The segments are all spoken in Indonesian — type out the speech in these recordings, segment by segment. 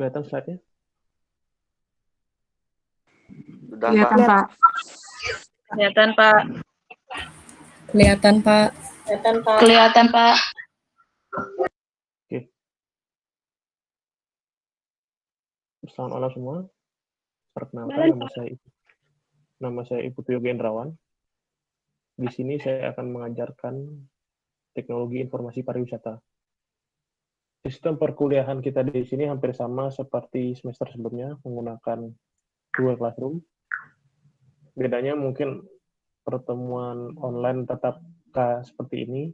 Kelihatan slide-nya? Sudah, Kelihatan, Pak. Pak. Kelihatan, Pak. Kelihatan, Pak. Kelihatan, Pak. Oke. Selamat malam semua. Perkenalkan, nama saya Ibu Tio Gendrawan. Di sini saya akan mengajarkan teknologi informasi pariwisata. Sistem perkuliahan kita di sini hampir sama seperti semester sebelumnya, menggunakan Google Classroom. Bedanya mungkin pertemuan online tetap seperti ini,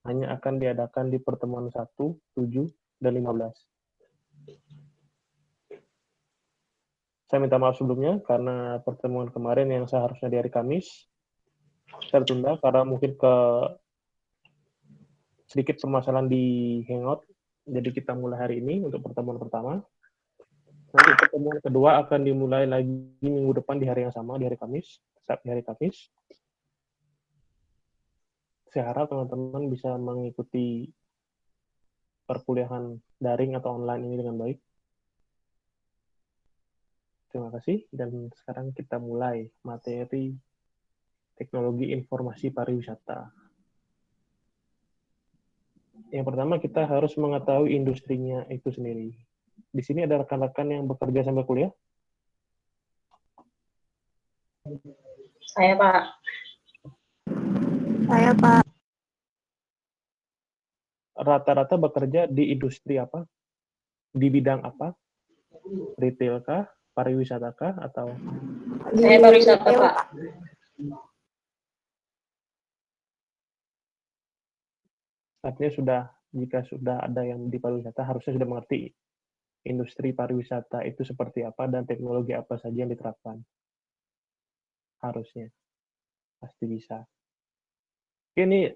hanya akan diadakan di pertemuan 1, 7, dan 15. Saya minta maaf sebelumnya karena pertemuan kemarin yang seharusnya di hari Kamis tertunda karena mungkin sedikit permasalahan di Hangout. Jadi kita mulai hari ini untuk pertemuan pertama. Nanti pertemuan kedua akan dimulai lagi minggu depan di hari yang sama, di hari Kamis, tetap di hari Kamis. Saya harap teman-teman bisa mengikuti perkuliahan daring atau online ini dengan baik. Terima kasih, dan sekarang kita mulai materi teknologi informasi pariwisata. Yang pertama, kita harus mengetahui industrinya itu sendiri. Di sini ada rekan-rekan yang bekerja sambil kuliah? Saya, Pak. Saya, Pak. Rata-rata bekerja di industri apa? Di bidang apa? Retail kah? Pariwisata kah? Atau? Saya pariwisata, Pak. Artinya jika sudah ada yang di pariwisata, harusnya sudah mengerti industri pariwisata itu seperti apa dan teknologi apa saja yang diterapkan. Harusnya. Pasti bisa. Ini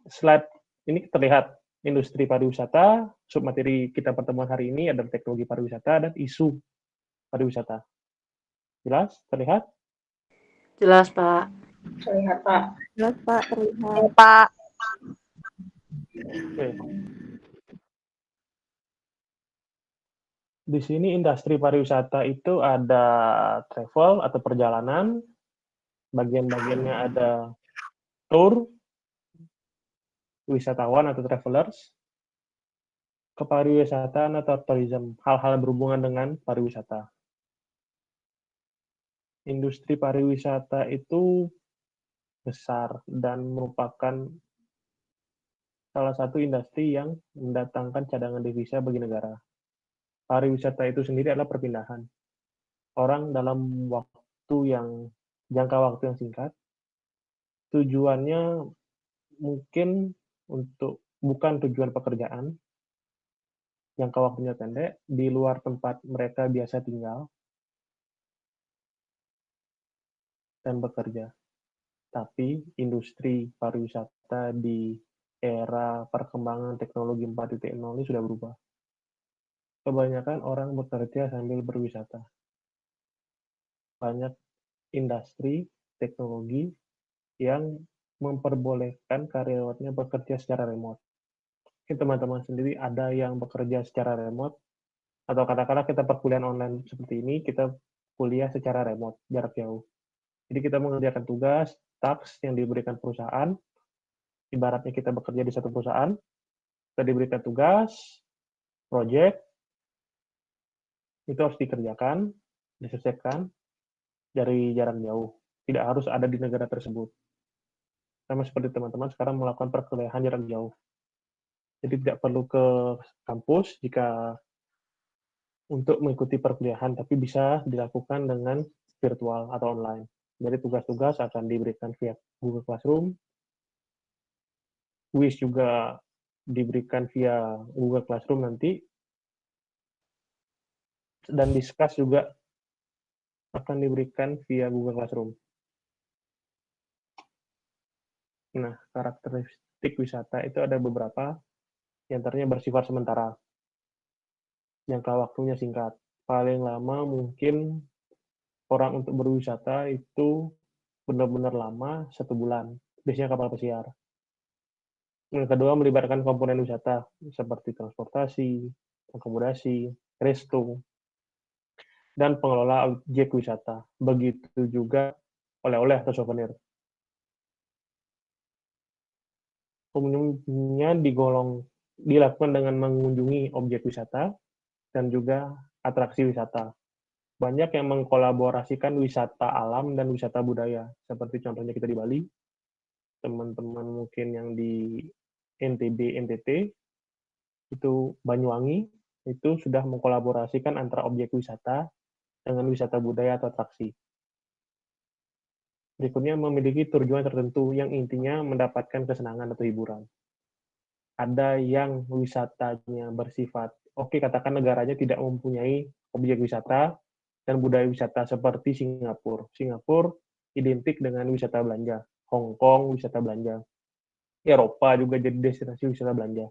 slide ini terlihat industri pariwisata, submateri kita pertemuan hari ini adalah teknologi pariwisata dan isu pariwisata. Jelas? Terlihat? Jelas, Pak. Terlihat, Pak. Jelas, Pak. Terlihat. Pak. Oke. Di sini industri pariwisata itu ada travel atau perjalanan, bagian-bagiannya ada tour, wisatawan atau travelers, kepariwisataan atau tourism, hal-hal berhubungan dengan pariwisata. Industri pariwisata itu besar dan merupakan salah satu industri yang mendatangkan cadangan devisa bagi negara. Pariwisata itu sendiri adalah perpindahan. Orang dalam jangka waktu yang singkat, tujuannya mungkin bukan tujuan pekerjaan, jangka waktunya pendek, di luar tempat mereka biasa tinggal dan bekerja. Tapi industri pariwisata di era perkembangan teknologi 4.0 ini sudah berubah. Kebanyakan orang bekerja sambil berwisata. Banyak industri teknologi yang memperbolehkan karyawannya bekerja secara remote. Mungkin teman-teman sendiri ada yang bekerja secara remote, atau katakanlah kita perkuliahan online seperti ini, kita kuliah secara remote, jarak jauh. Jadi kita mengerjakan tugas, task yang diberikan perusahaan, ibaratnya kita bekerja di satu perusahaan, kita diberikan tugas, project, itu harus dikerjakan, diselesaikan dari jarak jauh. Tidak harus ada di negara tersebut. Sama seperti teman-teman sekarang melakukan perkuliahan jarak jauh. Jadi tidak perlu ke kampus untuk mengikuti perkuliahan, tapi bisa dilakukan dengan virtual atau online. Jadi tugas-tugas akan diberikan via Google Classroom, kuis juga diberikan via Google Classroom nanti, dan discuss juga akan diberikan via Google Classroom. Nah, karakteristik wisata itu ada beberapa, yang antaranya bersifat sementara. Jangka waktunya singkat. Paling lama mungkin orang untuk berwisata itu benar-benar lama, 1 bulan. Biasanya kapal pesiar. Yang kedua, melibatkan komponen wisata, seperti transportasi, akomodasi, resto, dan pengelola objek wisata. Begitu juga oleh-oleh atau souvenir. Pengunjungnya dilakukan dengan mengunjungi objek wisata dan juga atraksi wisata. Banyak yang mengkolaborasikan wisata alam dan wisata budaya, seperti contohnya kita di Bali, teman-teman mungkin yang di NTB, NTT, itu Banyuwangi, itu sudah mengkolaborasikan antara objek wisata dengan wisata budaya atau atraksi. Berikutnya memiliki tujuan tertentu yang intinya mendapatkan kesenangan atau hiburan. Ada yang wisatanya bersifat, oke katakan negaranya tidak mempunyai objek wisata dan budaya wisata seperti Singapura. Singapura identik dengan wisata belanja. Hong Kong wisata belanja. Eropa juga jadi destinasi wisata belanja.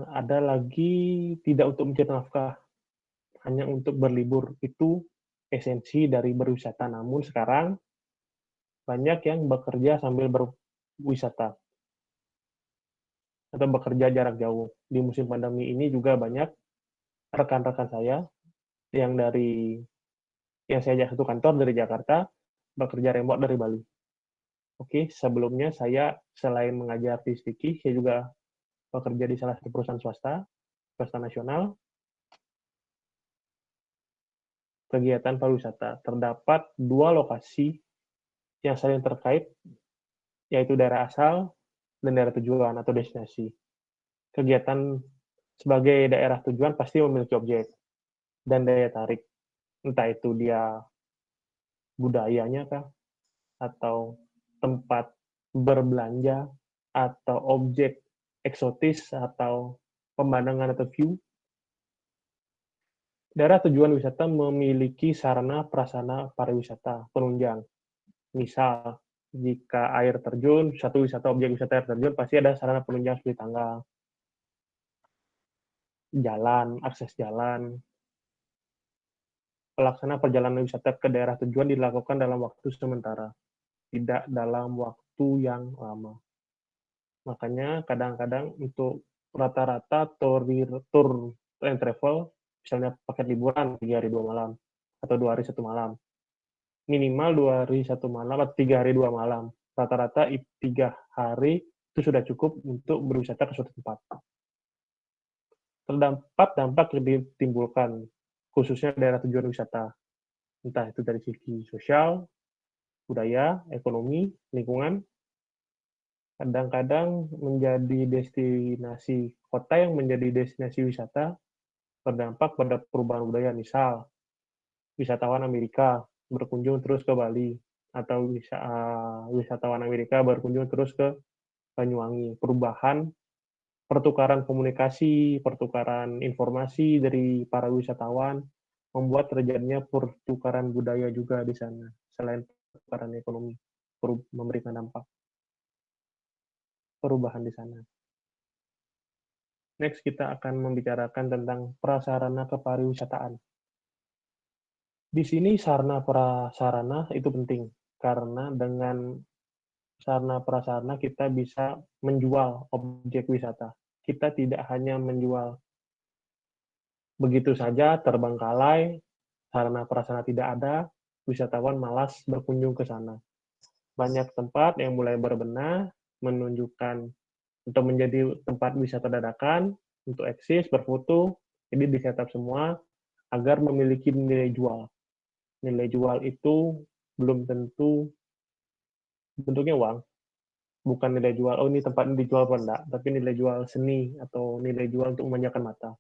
Ada lagi tidak untuk mencari nafkah, hanya untuk berlibur. Itu esensi dari berwisata. Namun sekarang banyak yang bekerja sambil berwisata atau bekerja jarak jauh. Di musim pandemi ini juga banyak rekan-rekan saya yang saya satu kantor dari Jakarta bekerja remote dari Bali. Oke, sebelumnya saya selain mengajar di Stiki, saya juga bekerja di salah satu perusahaan swasta nasional, kegiatan pariwisata. Terdapat 2 lokasi yang saling terkait, yaitu daerah asal dan daerah tujuan atau destinasi. Kegiatan sebagai daerah tujuan pasti memiliki objek dan daya tarik. Entah itu dia budayanya kah, atau tempat berbelanja, atau objek eksotis, atau pemandangan atau view. Daerah tujuan wisata memiliki sarana prasarana pariwisata penunjang. Misal, jika air terjun, satu wisata objek wisata air terjun, pasti ada sarana penunjang seperti tangga, jalan, akses jalan. Pelaksana perjalanan wisata ke daerah tujuan dilakukan dalam waktu sementara, tidak dalam waktu yang lama. Makanya kadang-kadang untuk rata-rata tour and travel, misalnya paket liburan 3 hari 2 malam, atau 2 hari 1 malam, minimal 2 hari 1 malam atau 3 hari 2 malam. Rata-rata 3 hari itu sudah cukup untuk berwisata ke suatu tempat. Terdapat dampak yang ditimbulkan, khususnya daerah tujuan wisata. Entah itu dari segi sosial, budaya, ekonomi, lingkungan. Kadang-kadang menjadi destinasi kota yang menjadi destinasi wisata berdampak pada perubahan budaya. Misal, wisatawan Amerika berkunjung terus ke Bali, atau wisatawan Amerika berkunjung terus ke Banyuwangi. Perubahan pertukaran komunikasi, pertukaran informasi dari para wisatawan membuat terjadinya pertukaran budaya juga di sana. Selain pertukaran ekonomi, memberikan dampak perubahan di sana. Next, kita akan membicarakan tentang prasarana kepariwisataan. Di sini sarana prasarana itu penting, karena dengan sarana prasarana kita bisa menjual objek wisata. Kita tidak hanya menjual begitu saja, terbengkalai, sarana prasarana tidak ada, wisatawan malas berkunjung ke sana. Banyak tempat yang mulai berbenah, menunjukkan untuk menjadi tempat wisata dadakan, untuk eksis, berfoto, jadi disetup semua agar memiliki nilai jual. Nilai jual itu belum tentu bentuknya uang, bukan nilai jual, oh ini tempat ini dijual apa enggak, tapi nilai jual seni atau nilai jual untuk memanjakan mata.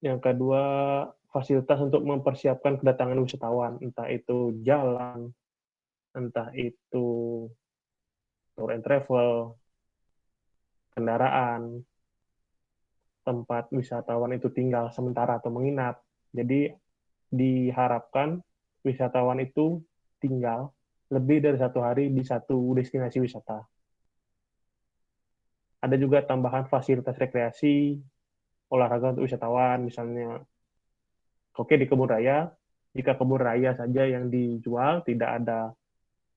Yang kedua, fasilitas untuk mempersiapkan kedatangan wisatawan, entah itu jalan, entah itu tour and travel, kendaraan, tempat wisatawan itu tinggal sementara atau menginap. Jadi diharapkan wisatawan itu tinggal lebih dari 1 hari di satu destinasi wisata. Ada juga tambahan fasilitas rekreasi, olahraga untuk wisatawan, misalnya di kebun raya, jika kebun raya saja yang dijual, tidak ada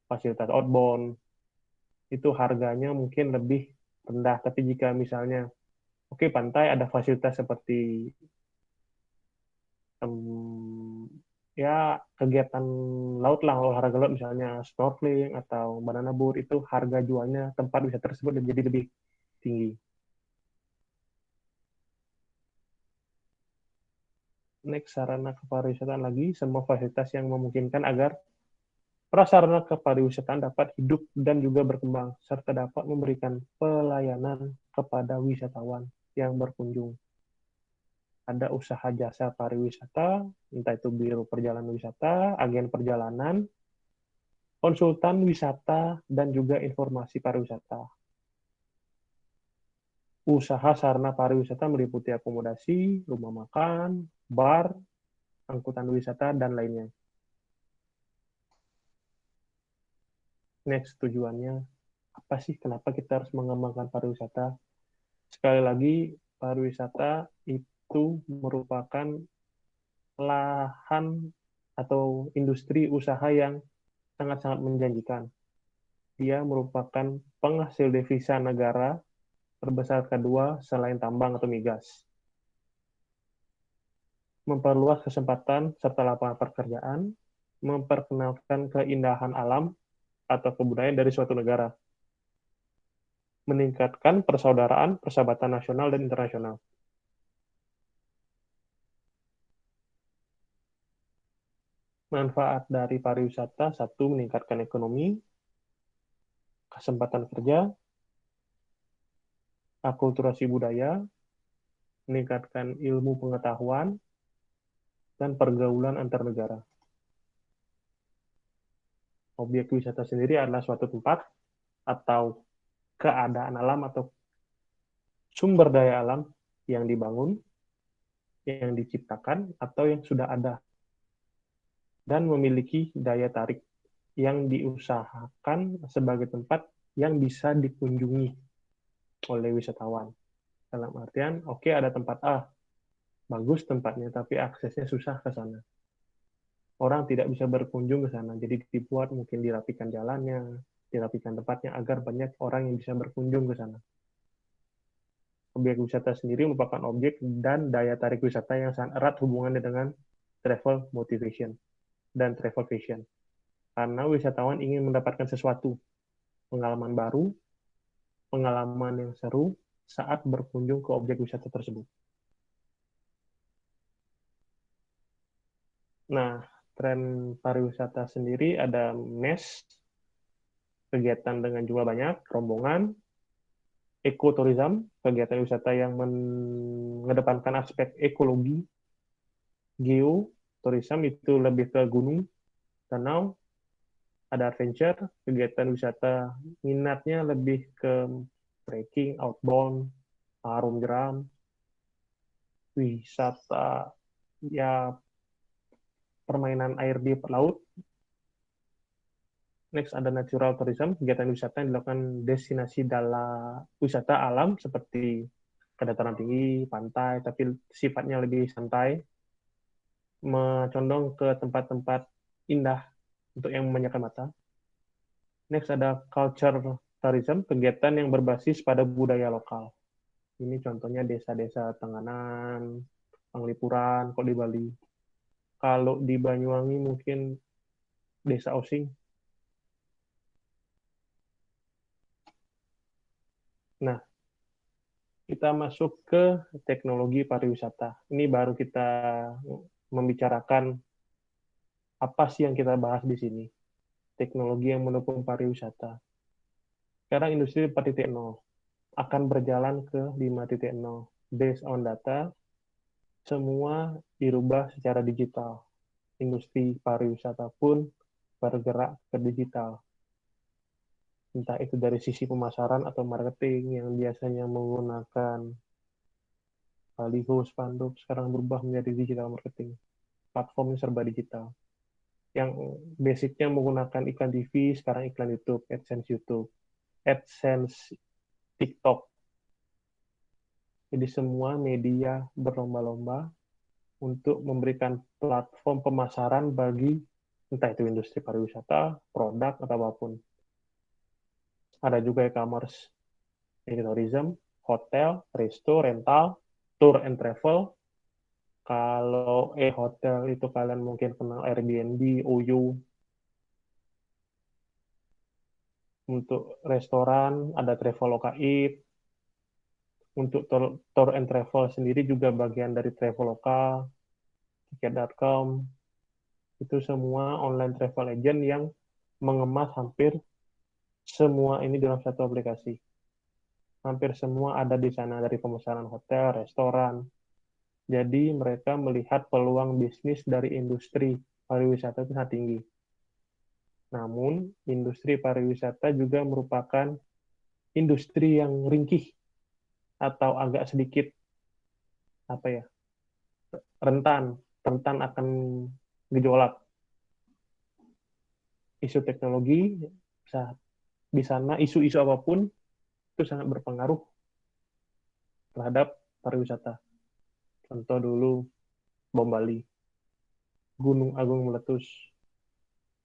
fasilitas outbound, itu harganya mungkin lebih rendah. Tapi jika misalnya, oke, pantai ada fasilitas seperti ya kegiatan laut lah, olahraga laut misalnya snorkeling atau banana boat, itu harga jualnya tempat wisata tersebut menjadi lebih tinggi. Next, sarana kepariwisataan lagi, semua fasilitas yang memungkinkan agar prasarana kepariwisataan dapat hidup dan juga berkembang, serta dapat memberikan pelayanan kepada wisatawan yang berkunjung. Ada usaha jasa pariwisata, entah itu biro perjalanan wisata, agen perjalanan, konsultan wisata, dan juga informasi pariwisata. Usaha sarana pariwisata meliputi akomodasi, rumah makan, bar, angkutan wisata, dan lainnya. Next, tujuannya apa sih? Kenapa kita harus mengembangkan pariwisata? Sekali lagi, pariwisata itu merupakan lahan atau industri usaha yang sangat-sangat menjanjikan. Dia merupakan penghasil devisa negara terbesar kedua selain tambang atau migas. Memperluas kesempatan serta lapangan pekerjaan, memperkenalkan keindahan alam atau kebudayaan dari suatu negara, meningkatkan persaudaraan, persahabatan nasional dan internasional. Manfaat dari pariwisata, satu, meningkatkan ekonomi, kesempatan kerja, akulturasi budaya, meningkatkan ilmu pengetahuan, dan pergaulan antar negara. Objek wisata sendiri adalah suatu tempat atau keadaan alam atau sumber daya alam yang dibangun, yang diciptakan, atau yang sudah ada, dan memiliki daya tarik yang diusahakan sebagai tempat yang bisa dikunjungi oleh wisatawan. Dalam artian, oke, ada tempat A, bagus tempatnya, tapi aksesnya susah ke sana. Orang tidak bisa berkunjung ke sana, jadi dibuat mungkin dirapikan jalannya, dirapikan tempatnya agar banyak orang yang bisa berkunjung ke sana. Objek wisata sendiri merupakan objek dan daya tarik wisata yang sangat erat hubungannya dengan travel motivation dan travel fashion. Karena wisatawan ingin mendapatkan sesuatu, pengalaman baru, pengalaman yang seru saat berkunjung ke objek wisata tersebut. Nah, tren pariwisata sendiri ada MES, kegiatan dengan jumlah banyak, rombongan, ekoturism, kegiatan wisata yang mengedepankan aspek ekologi, geoturism itu lebih ke gunung, danau, ada adventure, kegiatan wisata minatnya lebih ke trekking, outbound, arum jeram, wisata ya permainan air di laut. Next ada natural tourism, kegiatan wisata yang dilakukan destinasi dalam wisata alam seperti kedataran tinggi, pantai, tapi sifatnya lebih santai, mencondong ke tempat-tempat indah untuk yang memanjakan mata. Next ada culture tourism, kegiatan yang berbasis pada budaya lokal. Ini contohnya desa-desa Tenganan, Penglipuran, kalau di Bali. Kalau di Banyuwangi mungkin desa Osing. Nah, kita masuk ke teknologi pariwisata. Ini baru kita membicarakan apa sih yang kita bahas di sini. Teknologi yang mendukung pariwisata. Sekarang industri 4.0 akan berjalan ke 5.0. Based on data, semua dirubah secara digital. Industri pariwisata pun bergerak ke digital. Entah itu dari sisi pemasaran atau marketing yang biasanya menggunakan baliho, spanduk, sekarang berubah menjadi digital marketing. Platformnya serba digital. Yang basicnya menggunakan iklan TV, sekarang iklan YouTube, AdSense TikTok. Jadi semua media berlomba-lomba untuk memberikan platform pemasaran bagi entah itu industri pariwisata, produk, atau apapun. Ada juga e-commerce. Tourism, hotel, resto, rental, tour and travel. Kalau hotel itu kalian mungkin kenal Airbnb, OYO. Untuk restoran ada Traveloka Eat. Untuk tour and travel sendiri juga bagian dari Traveloka, tiket.com. Itu semua online travel agent yang mengemas hampir semua ini dalam satu aplikasi. Hampir semua ada di sana, dari pemesanan hotel, restoran. Jadi mereka melihat peluang bisnis dari industri pariwisata itu sangat tinggi. Namun, industri pariwisata juga merupakan industri yang ringkih atau agak sedikit rentan akan gejolak. Isu teknologi di sana, isu-isu apapun itu sangat berpengaruh terhadap pariwisata. Contoh dulu bom Bali, Gunung Agung meletus,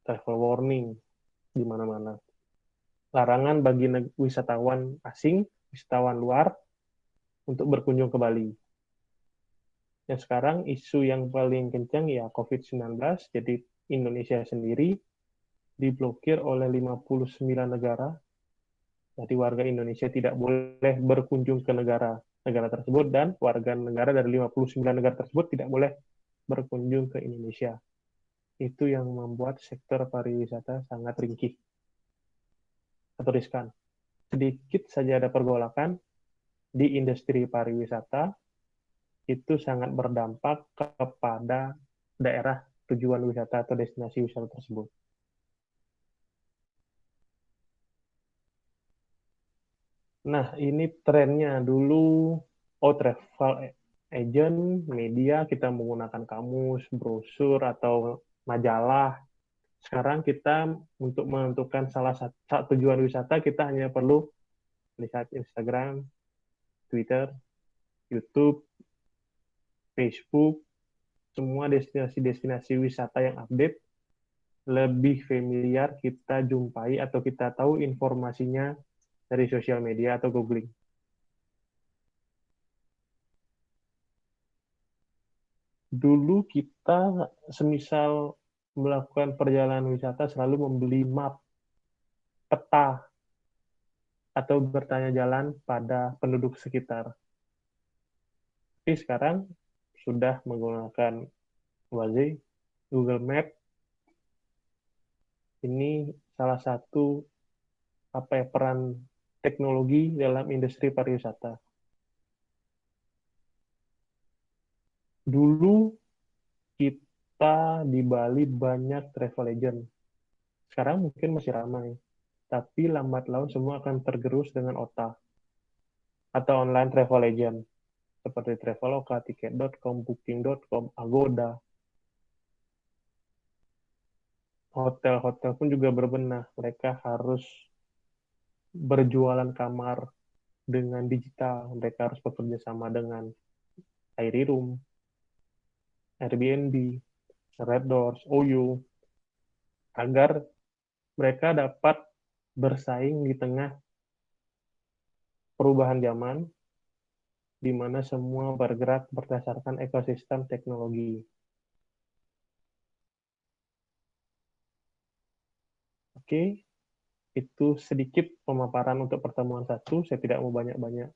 travel warning di mana-mana. Larangan bagi wisatawan asing, wisatawan luar untuk berkunjung ke Bali. Yang sekarang isu yang paling kencang ya COVID-19, jadi Indonesia sendiri diblokir oleh 59 negara. Jadi warga Indonesia tidak boleh berkunjung ke negara tersebut, dan warga negara dari 59 negara tersebut tidak boleh berkunjung ke Indonesia. Itu yang membuat sektor pariwisata sangat ringkih atau riskan. Sedikit saja ada pergolakan di industri pariwisata, itu sangat berdampak kepada daerah tujuan wisata atau destinasi wisata tersebut. Nah, ini trennya. Dulu, travel agent, media, kita menggunakan kamus, brosur, atau majalah. Sekarang kita untuk menentukan salah satu tujuan wisata, kita hanya perlu lihat Instagram, Twitter, YouTube, Facebook, semua destinasi-destinasi wisata yang update, lebih familiar kita jumpai atau kita tahu informasinya dari sosial media atau googling. Dulu kita semisal melakukan perjalanan wisata selalu membeli map, peta, atau bertanya jalan pada penduduk sekitar. Tapi sekarang sudah menggunakan Waze, Google Map. Ini salah satu peran teknologi dalam industri pariwisata. Dulu kita di Bali banyak travel agent. Sekarang mungkin masih ramai, tapi lambat laun semua akan tergerus dengan OTA atau online travel agent seperti Traveloka, Tiket.com, Booking.com, Agoda. Hotel-hotel pun juga berbenah. Mereka harus berjualan kamar dengan digital. Mereka harus bekerja sama dengan Airy-Room, Airbnb, Red Doors, OYO, agar mereka dapat bersaing di tengah perubahan zaman, di mana semua bergerak berdasarkan ekosistem teknologi. Oke, itu sedikit pemaparan untuk pertemuan 1. Saya tidak mau banyak-banyak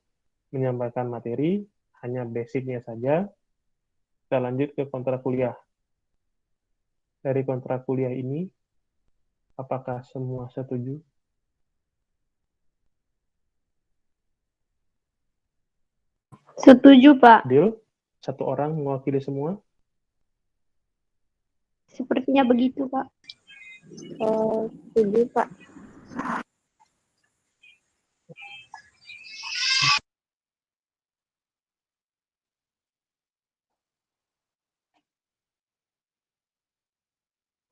menyampaikan materi, hanya basicnya saja. Kita lanjut ke kontrak kuliah. Dari kontrak kuliah ini, apakah semua setuju? Setuju, Pak. Deal? Satu orang mewakili semua? Sepertinya begitu, Pak. Setuju, Pak.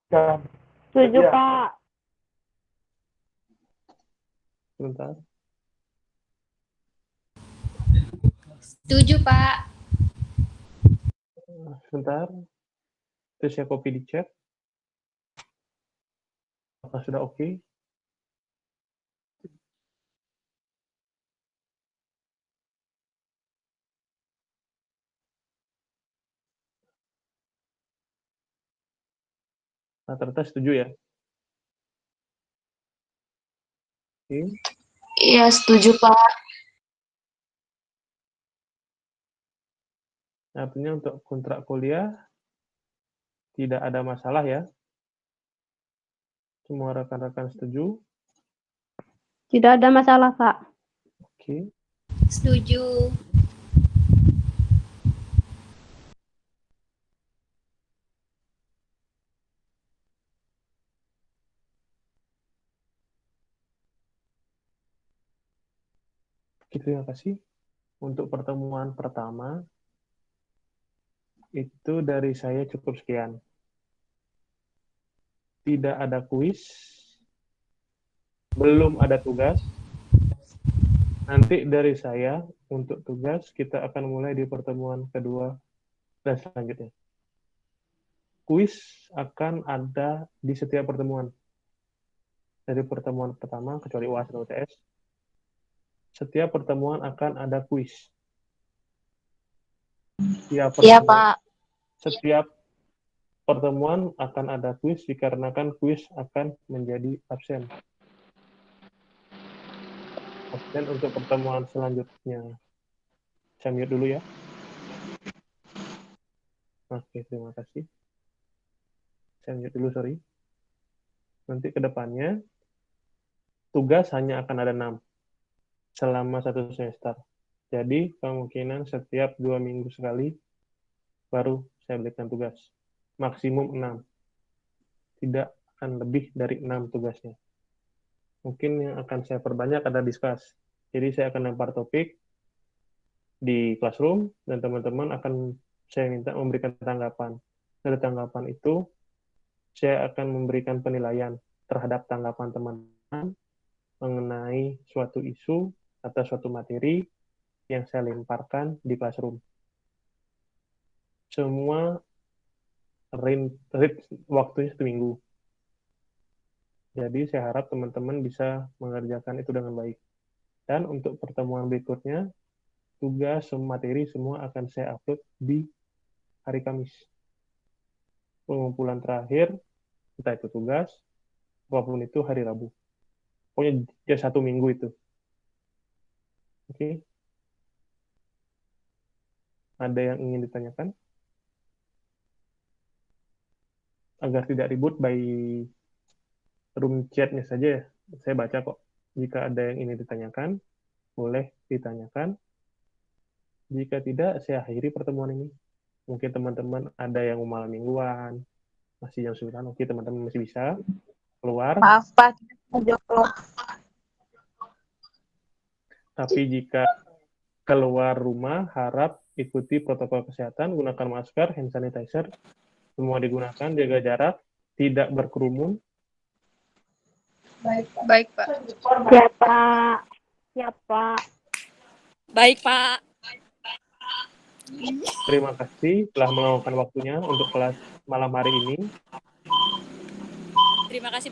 Ya. Setuju, Ya. Pak. Sebentar. Setuju, Pak. Sebentar. Terus saya copy di chat. Apakah sudah oke? Rata-rata setuju ya? Oke. Iya, setuju, Pak. Artinya untuk kontrak kuliah tidak ada masalah ya? Semua rekan-rekan setuju? Tidak ada masalah, Pak. Oke. Setuju. Oke, terima kasih. Untuk pertemuan pertama, itu dari saya cukup sekian. Tidak ada kuis, belum ada tugas. Nanti dari saya, untuk tugas, kita akan mulai di pertemuan kedua dan selanjutnya. Kuis akan ada di setiap pertemuan. Dari pertemuan pertama, kecuali UAS dan UTS, setiap pertemuan akan ada kuis. Iya, pertemuan, Pak. Setiap pertemuan akan ada kuis, dikarenakan kuis akan menjadi absen. Absen untuk pertemuan selanjutnya. Saya mute dulu ya. Oke, terima kasih. Saya mute dulu, sorry. Nanti ke depannya, tugas hanya akan ada 6 selama 1 semester. Jadi, kemungkinan setiap 2 minggu sekali baru saya berikan tugas. Maksimum 6. Tidak akan lebih dari 6 tugasnya. Mungkin yang akan saya perbanyak adalah discuss. Jadi, saya akan lempar topik di classroom, dan teman-teman akan saya minta memberikan tanggapan. Dari tanggapan itu, saya akan memberikan penilaian terhadap tanggapan teman-teman mengenai suatu isu atau suatu materi yang saya lemparkan di classroom. Semua waktunya 1 minggu. Jadi saya harap teman-teman bisa mengerjakan itu dengan baik. Dan untuk pertemuan berikutnya, tugas materi semua akan saya upload di hari Kamis. Pengumpulan terakhir, entah itu tugas, apapun itu hari Rabu. Pokoknya ya 1 minggu itu. Oke. Ada yang ingin ditanyakan? Agar tidak ribut, by room chat-nya saja ya. Saya baca kok. Jika ada yang ingin ditanyakan, boleh ditanyakan. Jika tidak, saya akhiri pertemuan ini. Mungkin teman-teman ada yang mau malam mingguan, masih jam 9, oke teman-teman masih bisa keluar. Maaf, Pak. Keluar. Tapi jika keluar rumah, harap ikuti protokol kesehatan, gunakan masker, hand sanitizer, semua digunakan, jaga jarak, tidak berkerumun. Baik, Pak. Siap, Pak. Siap, Pak. Baik, Pak. Terima kasih telah meluangkan waktunya untuk kelas malam hari ini. Terima kasih.